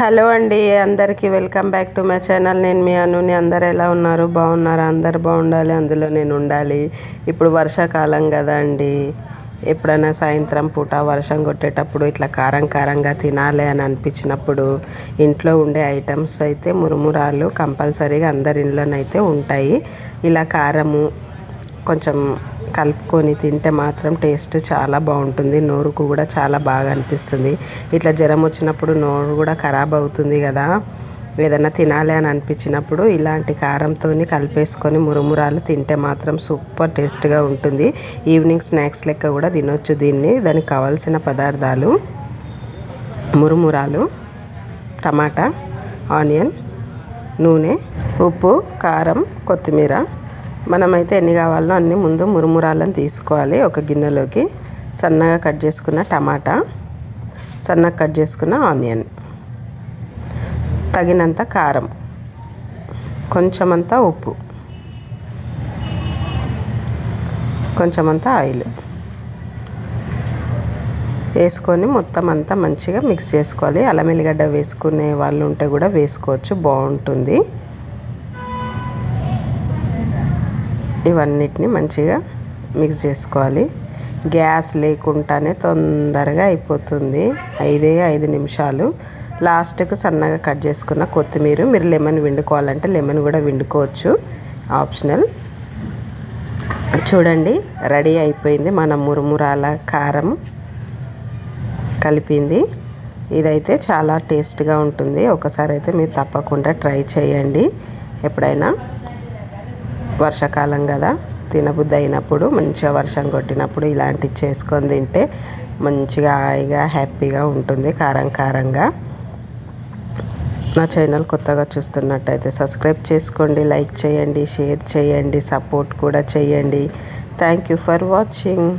Hello అండి, అందరికీ welcome back to my channel. నేను మీ అనుని. అందరు ఎలా ఉన్నారు? బాగున్నారా? అందరు బాగుండాలి, అందులో నేను ఉండాలి. ఇప్పుడు వర్షాకాలం కదా అండి. ఎప్పుడైనా సాయంత్రం పూట వర్షం కొట్టేటప్పుడు ఇట్లా కారం కారంగా తినాలి అని అనిపించినప్పుడు ఇంట్లో ఉండే ఐటమ్స్ అయితే మురుమురాలు కంపల్సరీగా అందరి ఇంట్లోనైతే ఉంటాయి. ఇలా కారము కొంచెం కలుపుకొని తింటే మాత్రం టేస్ట్ చాలా బాగుంటుంది. నోరుకు కూడా చాలా బాగా అనిపిస్తుంది. ఇట్లా జ్వరం వచ్చినప్పుడు నోరు కూడా ఖరాబ్ అవుతుంది కదా, ఏదైనా తినాలి అని అనిపించినప్పుడు ఇలాంటి కారంతో కలిపేసుకొని మురుమురాలు తింటే మాత్రం సూపర్ టేస్ట్గా ఉంటుంది. ఈవినింగ్ స్నాక్స్ లెక్క కూడా తినొచ్చు దీన్ని. దానికి కావాల్సిన పదార్థాలు: మురుమురాలు, టమాటా, ఆనియన్, నూనె, ఉప్పు, కారం, కొత్తిమీర. మనమైతే ఎన్ని కావాలో అన్ని ముందు మురుమురాలను తీసుకోవాలి. ఒక గిన్నెలోకి సన్నగా కట్ చేసుకున్న టమాటా, సన్నగా కట్ చేసుకున్న ఆనియన్, తగినంత కారం, కొంచెమంత ఉప్పు, కొంచెమంత ఆయిల్ వేసుకొని మొత్తం అంతా మంచిగా మిక్స్ చేసుకోవాలి. అల్లం ఎల్లిగడ్డ వేసుకునే వాళ్ళు ఉంటే కూడా వేసుకోవచ్చు, బాగుంటుంది. ఇవన్నిటిని మంచిగా మిక్స్ చేసుకోవాలి. గ్యాస్ లేకుండానే తొందరగా అయిపోతుంది. 5 నిమిషాలు. లాస్ట్కు సన్నగా కట్ చేసుకున్న కొత్తిమీర. మీరు లెమన్ పిండుకోవాలంటే లెమన్ కూడా పిండుకోవచ్చు, ఆప్షనల్. చూడండి, రెడీ అయిపోయింది మన మురుమురాల కారం కలిపింది. ఇదైతే చాలా టేస్ట్గా ఉంటుంది. ఒకసారి అయితే మీరు తప్పకుండా ట్రై చేయండి. ఎప్పుడైనా వర్షాకాలం కదా, తినబుద్ధి అయినప్పుడు, మంచిగా వర్షం కొట్టినప్పుడు ఇలాంటివి చేసుకొని తింటే మంచిగా హాయిగా హ్యాపీగా ఉంటుంది, కారం కారంగా. నా ఛానల్ కొత్తగా చూస్తున్నట్టయితే సబ్స్క్రైబ్ చేసుకోండి, లైక్ చేయండి, షేర్ చేయండి, సపోర్ట్ కూడా చేయండి. Thank you for watching.